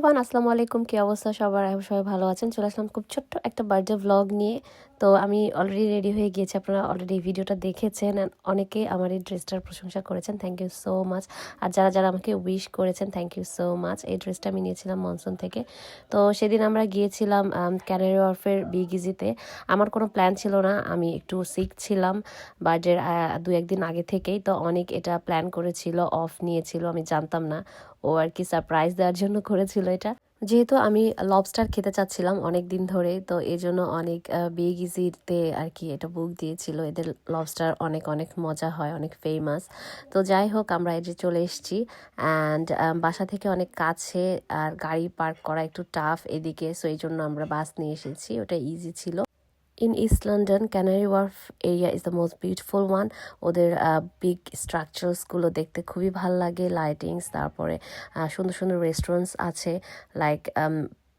Everyone, আসসালামু আলাইকুম। কি অবস্থা সবার? সবাই ভালো আছেন? চলে আসলাম খুব ছোট্ট একটা বার্থডে ভ্লগ নিয়ে। তো আমি অলরেডি রেডি হয়ে গিয়েছি, আপনারা অলরেডি ভিডিওটা দেখেছেন অ্যান্ড অনেকেই আমার এই ড্রেসটার প্রশংসা করেছেন, থ্যাংক ইউ সো মাচ। আর যারা যারা আমাকে উইশ করেছেন, থ্যাংক ইউ সো মাচ। এই ড্রেসটা আমি নিয়েছিলাম মনসুন থেকে। তো সেদিন আমরা গিয়েছিলাম ক্যানারি ওয়ার্ফের বিগ ইজিতে। আমার কোনো প্ল্যান ছিল না, আমি একটু সিক ছিলাম বার্থডের 2-1 দিন আগে থেকেই। তো অনেক এটা প্ল্যান করেছিল, অফ নিয়েছিল, আমি জানতাম না। ও আর কি সারপ্রাইজ দেওয়ার জন্য করেছিল এটা। যেহেতু আমি লবস্টার খেতে চাচ্ছিলাম অনেক দিন ধরে, তো এই জন্য অনেক বিগ ইজিতে আর কি এটা বুক দিয়েছিল। এদের লবস্টার অনেক অনেক মজা হয়, অনেক ফেমাস। তো যাই হোক, আমরা এই যে চলে এসেছি অ্যান্ড বাসা থেকে অনেক কাছে, আর গাড়ি পার্ক করা একটু টাফ এদিকে, সো এই জন্য আমরা বাস নিয়ে এসেছি, ওটা ইজি ছিল। In east London canary wharf area is the most beautiful one. ওদের বিগ স্ট্রাকচারসগুলো দেখতে খুবই ভাল লাগে, লাইটিংস, তারপরে সুন্দর সুন্দর রেস্টুরেন্টস আছে, লাইক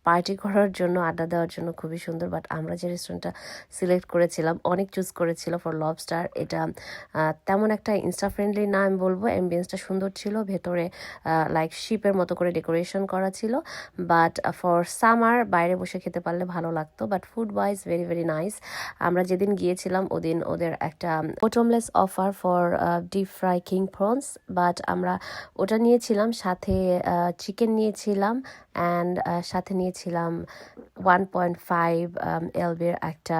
পার্টি করার জন্য, আড্ডা দেওয়ার জন্য খুবই সুন্দর। বাট আমরা যে রেস্টুরেন্টটা সিলেক্ট করেছিলাম, অনেক চুজ করেছিল ফর লবস্টার, এটা তেমন একটা ইনস্টা ফ্রেন্ডলি না আমি বলবো। অ্যাম্বিয়েন্সটা সুন্দর ছিল, ভেতরে লাইক শিপের মতো করে ডেকোরেশন করা ছিল। বাট ফর সামার বাইরে বসে খেতে পারলে ভালো লাগতো, but food wise very very nice. আমরা যেদিন গিয়েছিলাম ওদিন ওদের একটা bottomless offer for deep fry king prawns, but আমরা ওটা নিয়েছিলাম, সাথে চিকেন নিয়েছিলাম অ্যান্ড সাথে নিয়েছিলাম 1.5 এলবির একটা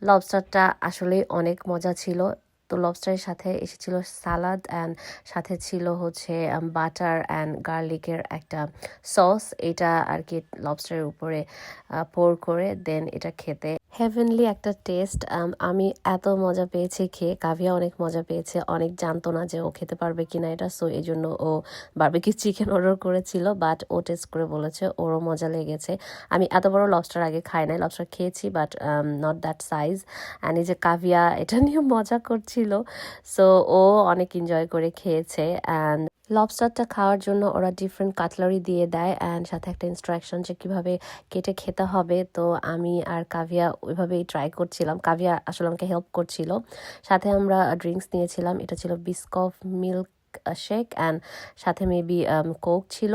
লবস্টারটা আসলেই অনেক মজা ছিল। তো লবস্টারের সাথে এসেছিল সালাদ অ্যান্ড সাথে ছিল হচ্ছে বাটার অ্যান্ড গার্লিকের একটা সস। এটা আর কি লবস্টারের উপরে পোর করে দেন এটা খেতে হেভেনলি একটা টেস্ট। আমি এত মজা পেয়েছি খেয়ে, কাভিয়া অনেক মজা পেয়েছে, অনেক জানতো না যে ও খেতে পারবে কিনা এটা, সো এই জন্য ও বারবিকিউ চিকেন অর্ডার করেছিল, বাট ও টেস্ট করে বলেছে ওরও মজা লেগেছে। আমি এত বড় লবস্টার আগে খাই নাই, লবস্টার খেয়েছি but not that size. And এই যে কাভিয়া এটা নিয়ে মজা করছিল, সো ও অনেক এনজয় করে খেয়েছে। অ্যান্ড লবস্টারটা খাওয়ার জন্য ওরা ডিফারেন্ট কাটলারি দিয়ে দেয় অ্যান্ড সাথে একটা ইনস্ট্রাকশন যে কীভাবে কেটে খেতে হবে। তো আমি আর কাভিয়া ওইভাবেই ট্রাই করছিলাম, কাভিয়া আসলে আমাকে হেল্প করছিল। সাথে আমরা ড্রিঙ্কস নিয়েছিলাম, এটা ছিল বিস্কফ মিল্ক শেক অ্যান্ড সাথে মেবি কোক ছিল।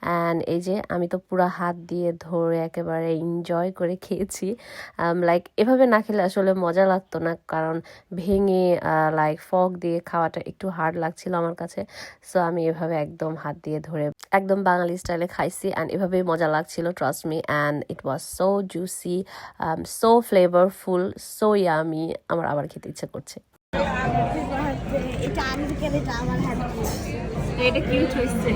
অ্যান্ড এই যে আমি তো পুরো হাত দিয়ে ধরে একেবারে এনজয় করে খেয়েছি। লাইক এভাবে না খেলে আসলে মজা লাগতো না, কারণ ভেঙে লাইক ফক দিয়ে খাওয়াটা একটু হার্ড লাগছিল আমার কাছে। সো আমি এভাবে একদম হাত দিয়ে ধরে একদম বাঙালি স্টাইলে খাইছি অ্যান্ড এভাবেই মজা লাগছিল, trust me. And it was so juicy, so flavourful, so yummy. আমার আবার খেতে ইচ্ছে করছে। এটা আনবিকের, এটা আমার হাতে। এটা কিউট হইছে।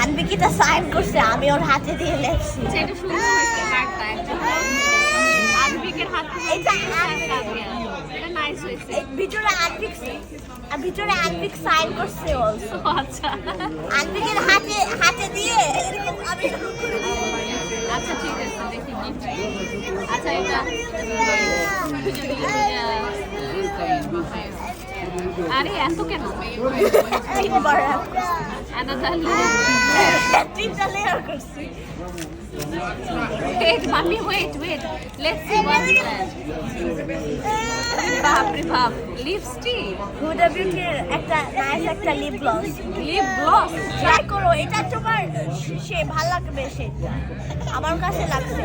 আনবিকিটা সাইন করছে, আমি ওর হাতে দিয়ে লেখছি। এটা সুন্দর হইছে, হাতটা একটা আনবিকের হাত থেকে এটা এটা নাইস হইছে। ভিতরে আনবিক সাইন করছে অলসো। আচ্ছা আনবিকের হাতে দিয়ে এরকম আমি আচ্ছা ঠিক আছে, দেখি গিফট। আচ্ছা এটা আরে এত কেন? তিনটা লেয়ার করছি। Wait, mommy, wait. Let's see what's that. বাপরে বাপ, লিপস্টিক। হুডা বিউটির একটা নাইস একটা lip gloss. Lip gloss try করো, এটা তোমার সে ভালো লাগবে, সেটা আমার কাছে লাগছে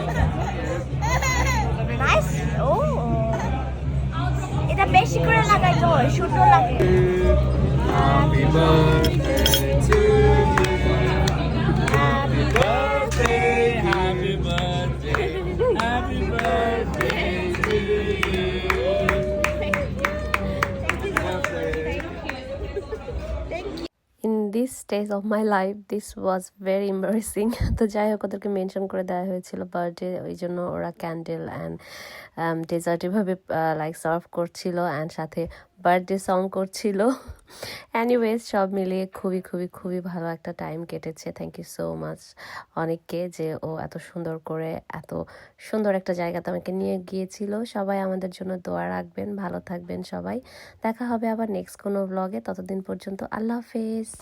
নাইস। ও এটা বেশি করে লাগাইতে হয়, সুন্দর লাগে। Happy birthday to you. Happy birthday, happy birthday, happy birthday to you. In this stage of my life this was very embarrassing. তো যাই হোক, ওদেরকে মেনশন করে দেওয়া হয়েছিল বার্থডে, ওই জন্য ওরা ক্যান্ডেল অ্যান্ড ডেজার্ট এভাবে লাইক সার্ভ করছিল অ্যান্ড সাথে বার্থডে সং করছিল। অ্যানিওয়েজ সব মিলিয়ে খুবই খুবই খুবই ভালো একটা টাইম কেটেছে। থ্যাংক ইউ সো মাচ অনেককে, যে ও এত সুন্দর করে এত সুন্দর একটা জায়গাতে আমাকে নিয়ে গিয়েছিল। সবাই আমাদের জন্য দোয়া রাখবেন, ভালো থাকবেন সবাই। দেখা হবে আবার নেক্সট কোনো ব্লগে, ততদিন পর্যন্ত আল্লাহ হাফেজ।